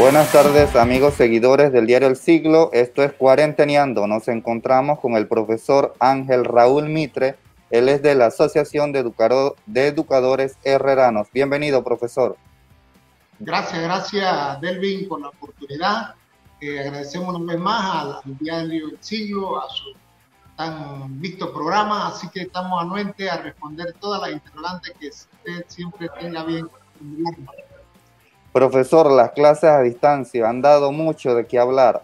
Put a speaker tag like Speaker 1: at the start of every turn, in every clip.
Speaker 1: Buenas tardes, amigos seguidores del diario El Siglo. Esto es Cuarenteneando. Nos encontramos con el profesor Ángel Raúl Mitre. Él es de la Asociación de Educadores Herreranos. Bienvenido, profesor.
Speaker 2: Gracias, Delvin, por la oportunidad. Agradecemos una vez más al diario El Siglo, a su tan visto programa, así que estamos anuentes a responder todas las interrogantes que usted siempre tenga bien.
Speaker 1: Profesor, las clases a distancia han dado mucho de qué hablar.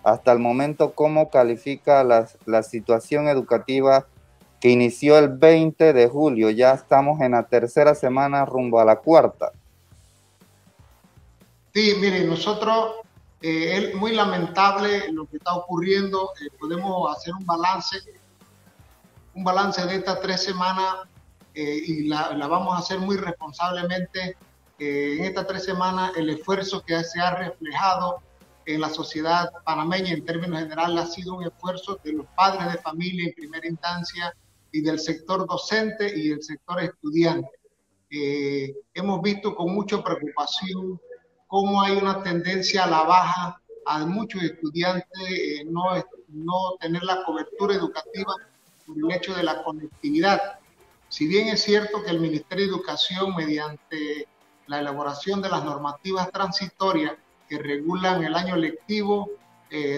Speaker 1: Hasta el momento, ¿cómo califica la situación educativa que inició el 20 de julio? Ya estamos en la tercera semana rumbo a la cuarta.
Speaker 2: Sí, mire, nosotros, es muy lamentable lo que está ocurriendo. Podemos hacer un balance de estas 3 semanas y la vamos a hacer muy responsablemente. En estas 3 semanas el esfuerzo que se ha reflejado en la sociedad panameña en términos generales ha sido un esfuerzo de los padres de familia en primera instancia y del sector docente y del sector estudiante. Hemos visto con mucha preocupación cómo hay una tendencia a la baja a muchos estudiantes no tener la cobertura educativa por el hecho de la conectividad. Si bien es cierto que el Ministerio de Educación, mediante la elaboración de las normativas transitorias que regulan el año lectivo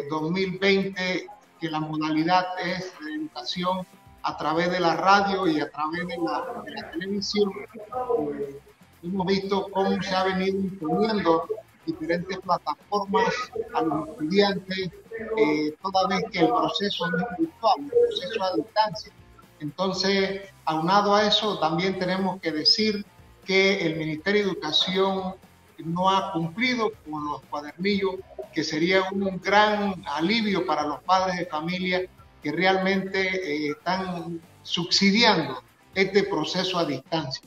Speaker 2: 2020, que la modalidad es de educación a través de la radio y a través de la televisión, hemos visto cómo se ha venido imponiendo diferentes plataformas a los estudiantes, toda vez que el proceso no es virtual, el proceso es a distancia. Entonces, aunado a eso, también tenemos que decir que el Ministerio de Educación no ha cumplido con los cuadernillos, que sería un gran alivio para los padres de familia que realmente están subsidiando este proceso a distancia.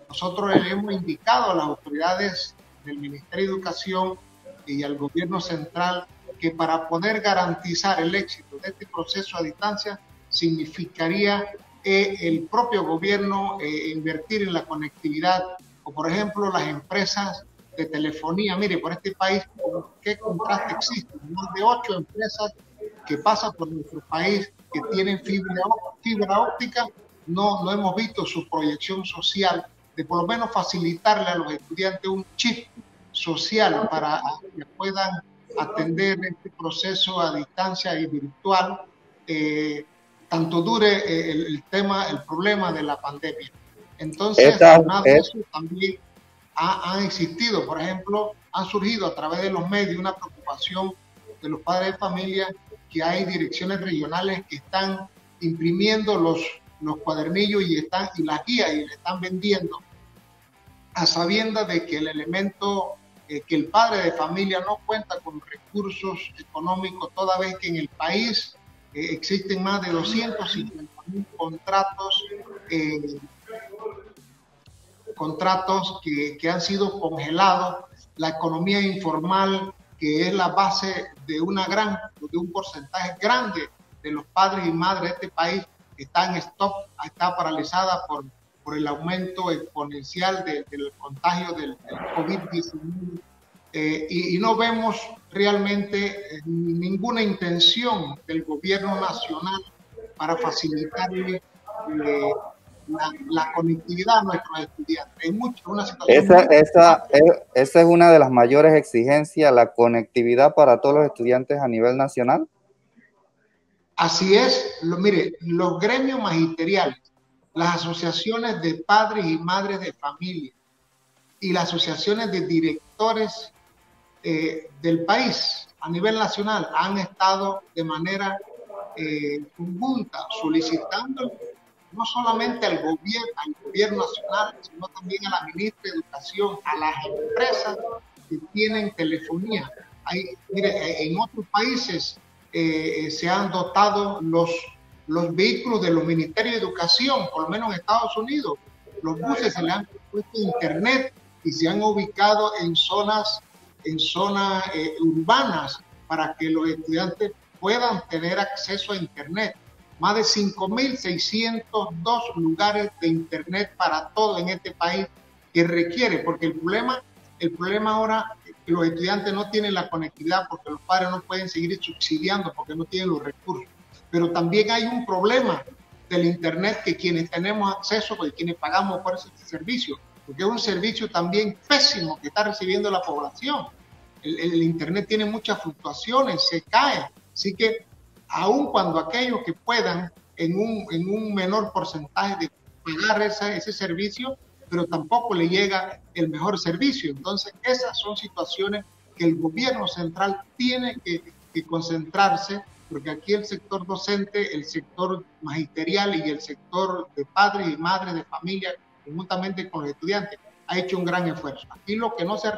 Speaker 2: Nosotros le hemos indicado a las autoridades del Ministerio de Educación y al gobierno central que para poder garantizar el éxito de este proceso a distancia significaría el propio gobierno invertir en la conectividad, o por ejemplo las empresas de telefonía. Mire, por este país, ¿qué contraste existe? Más de 8 empresas que pasan por nuestro país que tienen fibra óptica. No hemos visto su proyección social de por lo menos facilitarle a los estudiantes un chip social para que puedan atender este proceso a distancia y virtual, tanto dure el problema de la pandemia. Entonces, eso también ha existido, por ejemplo, han surgido a través de los medios una preocupación de los padres de familia, que hay direcciones regionales que están imprimiendo los cuadernillos y las guías y le están vendiendo, a sabiendas de que el elemento, que el padre de familia no cuenta con recursos económicos, toda vez que en el país existen más de 250.000 contratos que han sido congelados. La economía informal, que es la base de un porcentaje grande de los padres y madres de este país, está en stop, está paralizada por el aumento exponencial del contagio del COVID-19, y no vemos realmente ninguna intención del gobierno nacional para facilitarle la conectividad a nuestros estudiantes.
Speaker 1: Esa es una de las mayores exigencias, la conectividad para todos los estudiantes a nivel nacional.
Speaker 2: Así es. Mire, los gremios magisteriales, las asociaciones de padres y madres de familia y las asociaciones de directores del país a nivel nacional han estado de manera conjunta solicitando no solamente al gobierno nacional, sino también a la ministra de Educación, a las empresas que tienen telefonía. Mire, en otros países se han dotado los vehículos de los ministerios de educación, por lo menos en Estados Unidos, los buses se le han puesto internet y se han ubicado en zonas urbanas para que los estudiantes puedan tener acceso a internet. Más de 5.602 lugares de internet para todo en este país que requiere, porque el problema ahora que los estudiantes no tienen la conectividad porque los padres no pueden seguir subsidiando porque no tienen los recursos. Pero también hay un problema del Internet que quienes tenemos acceso, pues quienes pagamos por ese servicio, porque es un servicio también pésimo que está recibiendo la población. El Internet tiene muchas fluctuaciones, se cae, así que aun cuando aquellos que puedan en un menor porcentaje de pagar ese servicio, pero tampoco le llega el mejor servicio. Entonces esas son situaciones que el gobierno central tiene que concentrarse, porque aquí el sector docente, el sector magisterial y el sector de padres y madres de familia, conjuntamente con los estudiantes, ha hecho un gran esfuerzo. Aquí lo que no se ha es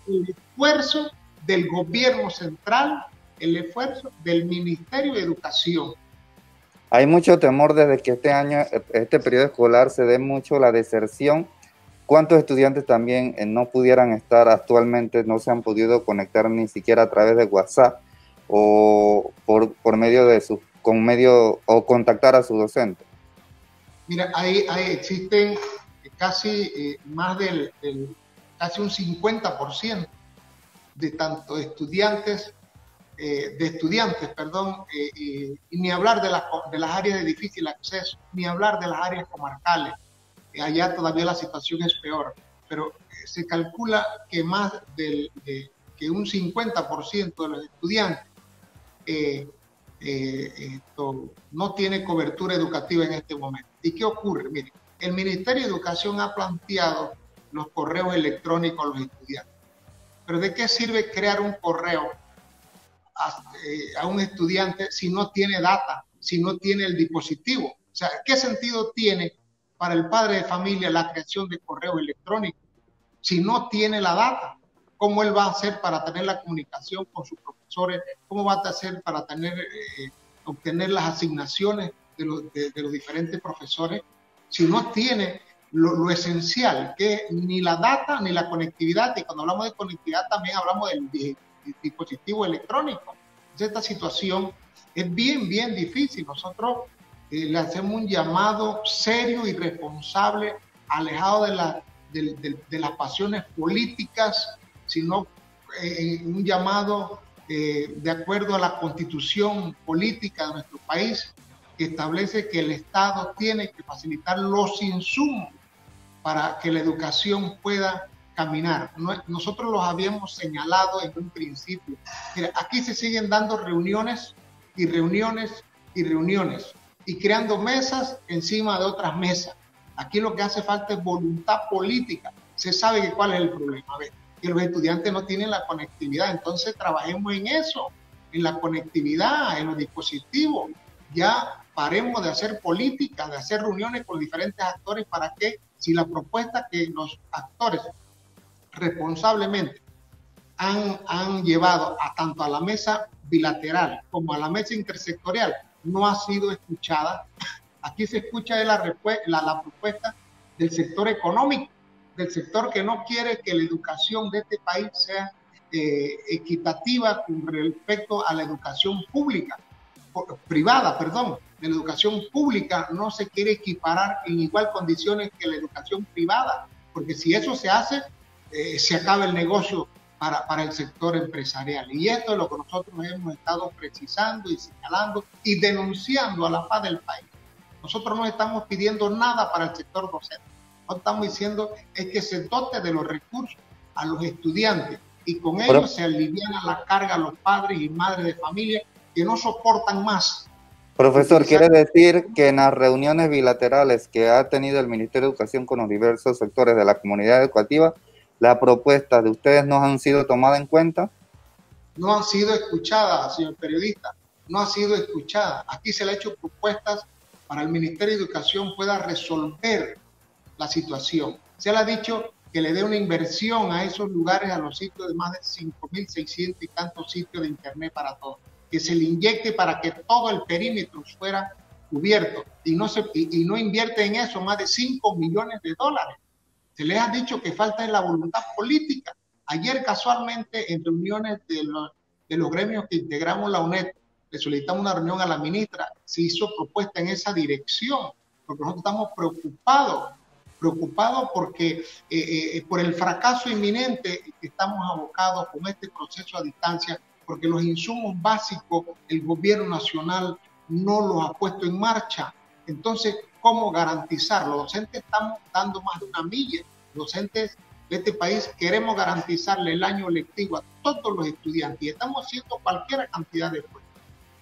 Speaker 2: el esfuerzo del gobierno central, el esfuerzo del Ministerio de Educación.
Speaker 1: Hay mucho temor desde que este año, este periodo escolar, se dé mucho la deserción. ¿Cuántos estudiantes también no pudieran estar actualmente, no se han podido conectar ni siquiera a través de WhatsApp o por medio de o contactar a su docente?
Speaker 2: Mira, ahí existen casi casi un 50% de tanto estudiantes, y ni hablar de las áreas de difícil acceso, ni hablar de las áreas comarcales. Allá todavía la situación es peor, pero se calcula que más que un 50% de los estudiantes no tiene cobertura educativa en este momento. ¿Y qué ocurre? Mire, el Ministerio de Educación ha planteado los correos electrónicos a los estudiantes. Pero ¿de qué sirve crear un correo a un estudiante si no tiene data, si no tiene el dispositivo? O sea, ¿qué sentido tiene para el padre de familia la creación de correos electrónicos si no tiene la data? ¿Cómo él va a hacer para tener la comunicación con sus profesores? ¿Cómo va a hacer para obtener las asignaciones de los diferentes profesores si no tiene lo esencial, que es ni la data ni la conectividad? Y cuando hablamos de conectividad también hablamos del dispositivo electrónico. Entonces, esta situación es bien difícil. Nosotros le hacemos un llamado serio y responsable, alejado de las pasiones políticas, sino un llamado de acuerdo a la constitución política de nuestro país, que establece que el Estado tiene que facilitar los insumos para que la educación pueda caminar. Nosotros los habíamos señalado en un principio. Mira, aquí se siguen dando reuniones y reuniones y reuniones y creando mesas encima de otras mesas. Aquí lo que hace falta es voluntad política. Se sabe cuál es el problema. A ver, que los estudiantes no tienen la conectividad, entonces trabajemos en eso, en la conectividad, en los dispositivos. Ya paremos de hacer política, de hacer reuniones con diferentes actores, para que, si la propuesta que los actores responsablemente han llevado tanto a la mesa bilateral como a la mesa intersectorial no ha sido escuchada, aquí se escucha de la propuesta del sector económico, del sector que no quiere que la educación de este país sea equitativa con respecto a la educación privada, de la educación pública no se quiere equiparar en igual condiciones que la educación privada, porque si eso se hace, se acaba el negocio para el sector empresarial. Y esto es lo que nosotros hemos estado precisando y señalando y denunciando a la faz del país. Nosotros no estamos pidiendo nada para el sector docente. No estamos diciendo es que se dote de los recursos a los estudiantes y con ellos se aliviana la carga a los padres y madres de familia que no soportan más.
Speaker 1: Profesor, ¿quiere decir que en las reuniones bilaterales que ha tenido el Ministerio de Educación con los diversos sectores de la comunidad educativa, las propuestas de ustedes no han sido tomadas en cuenta?
Speaker 2: No han sido escuchadas, señor periodista, no ha sido escuchada. Aquí se le ha hecho propuestas para el Ministerio de Educación pueda resolver la situación. Se le ha dicho que le dé una inversión a esos lugares, a los sitios de más de 5.600 y tantos sitios de internet para todos, que se le inyecte para que todo el perímetro fuera cubierto y no invierte en eso más de 5 millones de dólares. Se les ha dicho que falta la voluntad política. Ayer casualmente en reuniones de los gremios que integramos la UNED, le solicitamos una reunión a la ministra, se hizo propuesta en esa dirección, porque nosotros estamos preocupados preocupado porque por el fracaso inminente que estamos abocados con este proceso a distancia, porque los insumos básicos el gobierno nacional no los ha puesto en marcha. Entonces, ¿cómo garantizar? Los docentes estamos dando más de una milla. Los docentes de este país queremos garantizarle el año lectivo a todos los estudiantes y estamos haciendo cualquier cantidad de esfuerzos.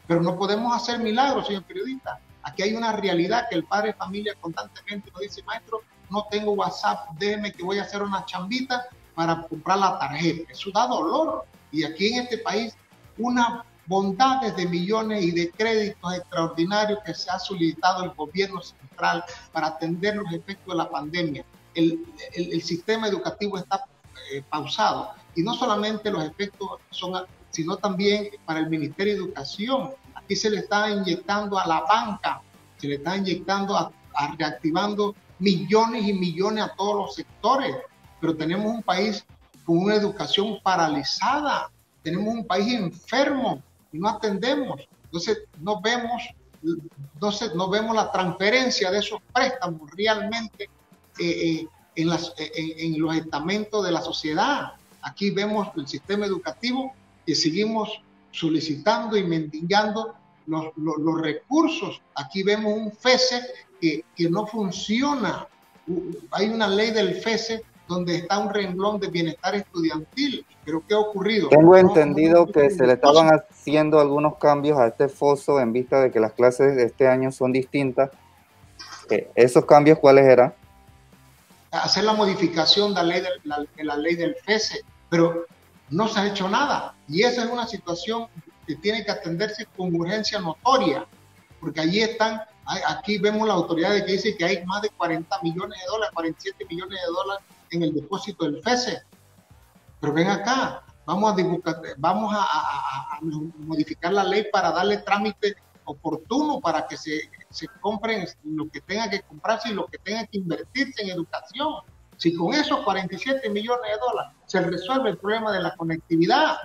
Speaker 2: Pero no podemos hacer milagros, señor periodista. Aquí hay una realidad que el padre de familia constantemente nos dice: maestro, no tengo WhatsApp, déjeme que voy a hacer una chambita para comprar la tarjeta. Eso da dolor. Y aquí en este país, una bondades de millones y de créditos extraordinarios que se ha solicitado el gobierno central para atender los efectos de la pandemia. El sistema educativo está pausado. Y no solamente los efectos son, sino también para el Ministerio de Educación. Aquí se le está inyectando a la banca, se le está inyectando reactivando millones y millones a todos los sectores. Pero tenemos un país con una educación paralizada, tenemos un país enfermo y no atendemos. Entonces no vemos la transferencia de esos préstamos realmente en los estamentos de la sociedad. Aquí vemos el sistema educativo que seguimos solicitando y mendigando los recursos. Aquí vemos un FESE que no funciona. Hay una ley del FESE donde está un renglón de bienestar estudiantil. Pero ¿qué ha ocurrido?
Speaker 1: Tengo entendido que se le estaban haciendo algunos cambios a este foso en vista de que las clases de este año son distintas. ¿Esos cambios cuáles eran?
Speaker 2: Hacer la modificación de la ley del FESE, pero no se ha hecho nada. Y esa es una situación que tiene que atenderse con urgencia notoria, porque allí están, aquí vemos la autoridad que dice que hay más de 40 millones de dólares, 47 millones de dólares en el depósito del FESE. Pero ven acá, vamos a modificar la ley para darle trámite oportuno para que se compren lo que tenga que comprarse y lo que tenga que invertirse en educación. Si con esos 47 millones de dólares se resuelve el problema de la conectividad,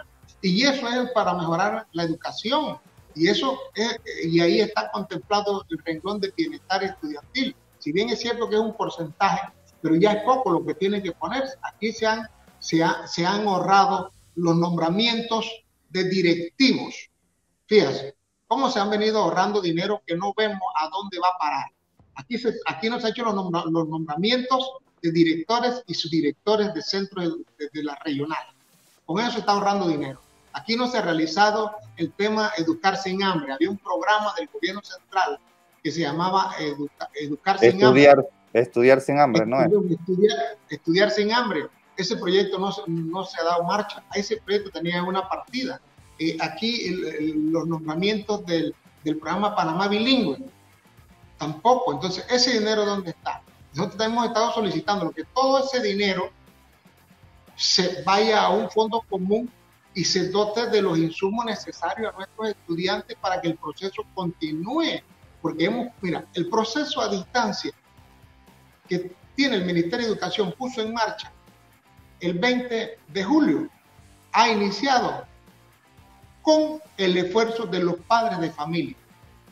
Speaker 2: y eso es para mejorar la educación, y ahí está contemplado el renglón de bienestar estudiantil. Si bien es cierto que es un porcentaje, pero ya es poco lo que tienen que ponerse. Aquí se han ahorrado los nombramientos de directivos. Fíjate cómo se han venido ahorrando dinero que no vemos a dónde va a parar. Aquí no se han hecho los nombramientos de directores y subdirectores de centros de la regional. Con eso se está ahorrando dinero. Aquí no se ha realizado el tema Educar Sin Hambre. Había un programa del gobierno central que se llamaba Educar Sin Hambre.
Speaker 1: Estudiar sin hambre, ¿no?
Speaker 2: Estudiar sin hambre. Ese proyecto no se ha dado marcha. A ese proyecto tenía una partida. Aquí los nombramientos del programa Panamá Bilingüe, tampoco. Entonces, ¿ese dinero dónde está? Nosotros hemos estado solicitando que todo ese dinero se vaya a un fondo común y se dote de los insumos necesarios a nuestros estudiantes para que el proceso continúe. Porque mira, el proceso a distancia que tiene el Ministerio de Educación puso en marcha el 20 de julio, ha iniciado con el esfuerzo de los padres de familia,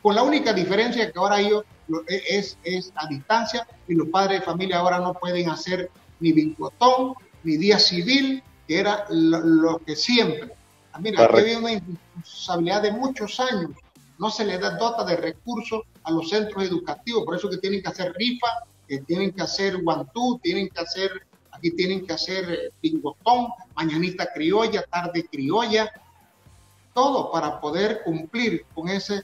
Speaker 2: con la única diferencia que ahora ellos es a distancia y los padres de familia ahora no pueden hacer ni vincotón, ni día civil, que era lo que siempre. Mira, aquí había una responsabilidad de muchos años, no se le da dota de recursos a los centros educativos, por eso que tienen que hacer rifa, que tienen que hacer guantú, aquí tienen que hacer pingotón, mañanita criolla, tarde criolla, todo para poder cumplir con esa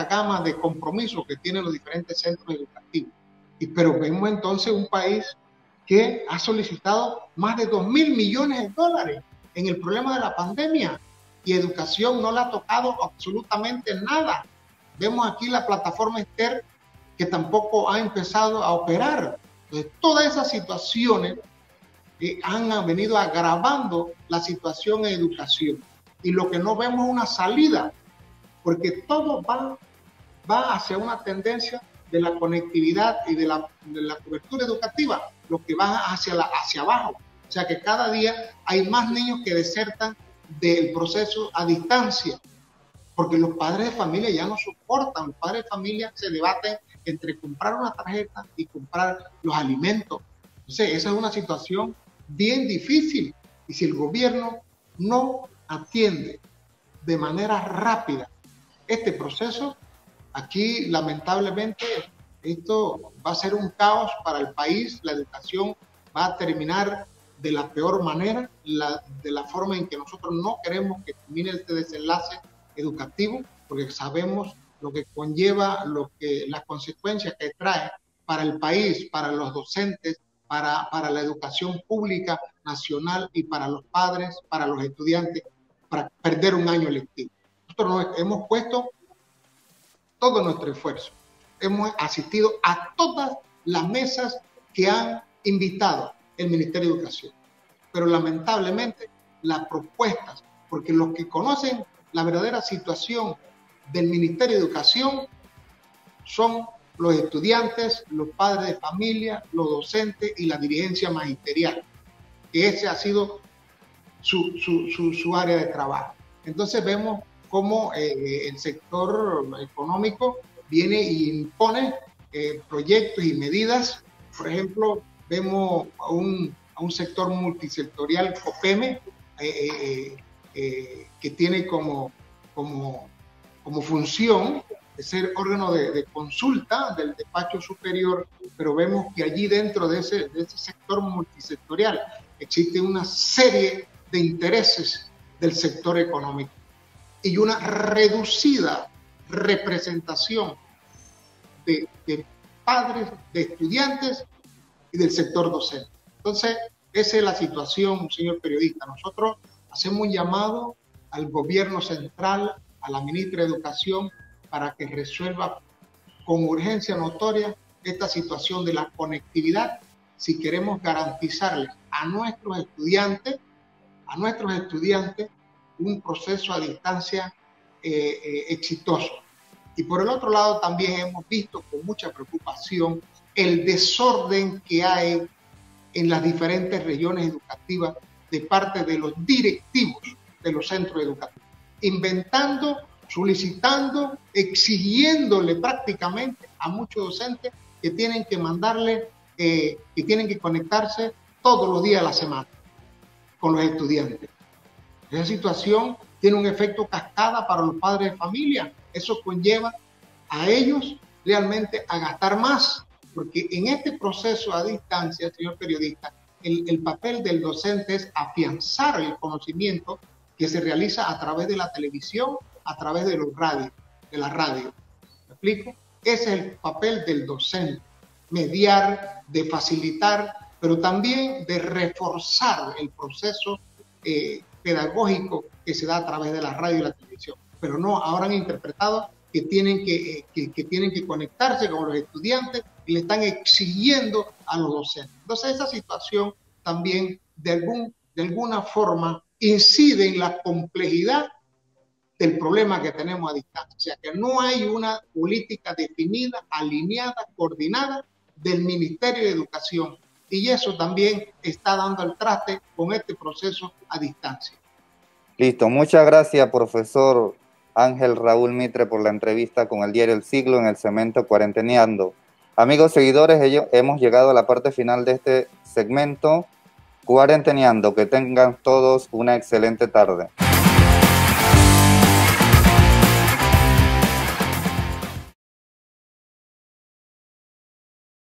Speaker 2: gama de compromisos que tienen los diferentes centros educativos. Pero vemos entonces un país que ha solicitado más de 2.000 millones de dólares en el problema de la pandemia y educación no le ha tocado absolutamente nada. Vemos aquí la plataforma Ester que tampoco ha empezado a operar. Entonces, todas esas situaciones han venido agravando la situación en educación. Y lo que no vemos es una salida, porque todo va hacia una tendencia de la conectividad y de la cobertura educativa, lo que va hacia abajo. O sea que cada día hay más niños que desertan del proceso a distancia, porque los padres de familia ya no soportan. Los padres de familia se debaten entre comprar una tarjeta y comprar los alimentos. Entonces, esa es una situación bien difícil. Y si el gobierno no atiende de manera rápida este proceso, aquí lamentablemente esto va a ser un caos para el país. La educación va a terminar de la peor manera, de la forma en que nosotros no queremos que termine este desenlace educativo, porque sabemos lo que conlleva, las consecuencias que trae para el país, para los docentes, para la educación pública nacional y para los padres, para los estudiantes, para perder un año lectivo. Nosotros nos hemos puesto todo nuestro esfuerzo. Hemos asistido a todas las mesas que han invitado el Ministerio de Educación. Pero lamentablemente las propuestas, porque los que conocen la verdadera situación del Ministerio de Educación son los estudiantes, los padres de familia, los docentes y la dirigencia magisterial, que ese ha sido su área de trabajo. Entonces vemos cómo el sector económico viene y impone proyectos y medidas. Por ejemplo, vemos a un sector multisectorial, COPEME, que tiene como función de ser órgano de consulta del despacho superior, pero vemos que allí dentro de ese sector multisectorial existe una serie de intereses del sector económico y una reducida representación de padres, de estudiantes y del sector docente. Entonces, esa es la situación, señor periodista. Nosotros hacemos un llamado al gobierno central, a la ministra de Educación, para que resuelva con urgencia notoria esta situación de la conectividad si queremos garantizarles a nuestros estudiantes un proceso a distancia exitoso. Y por el otro lado también hemos visto con mucha preocupación el desorden que hay en las diferentes regiones educativas de parte de los directivos de los centros educativos, inventando, solicitando, exigiéndole prácticamente a muchos docentes que tienen que mandarle, que tienen que conectarse todos los días de la semana con los estudiantes. Esa situación tiene un efecto cascada para los padres de familia. Eso conlleva a ellos realmente a gastar más, porque en este proceso a distancia, señor periodista, el papel del docente es afianzar el conocimiento que se realiza a través de la televisión, a través de los radios, de la radio. ¿Me explico? Ese es el papel del docente, mediar, de facilitar, pero también de reforzar el proceso pedagógico que se da a través de la radio y la televisión. Pero no, ahora han interpretado que tienen que conectarse con los estudiantes y le están exigiendo a los docentes. Entonces esa situación también de alguna forma incide en la complejidad del problema que tenemos a distancia. O sea que no hay una política definida, alineada, coordinada del Ministerio de Educación. Y eso también está dando el traste con este proceso a distancia.
Speaker 1: Listo, muchas gracias, profesor Ángel Raúl Mitre, por la entrevista con el diario El Siglo en el segmento Cuarenteneando. Amigos seguidores, hemos llegado a la parte final de este segmento Cuarenteneando. Que tengan todos una excelente tarde.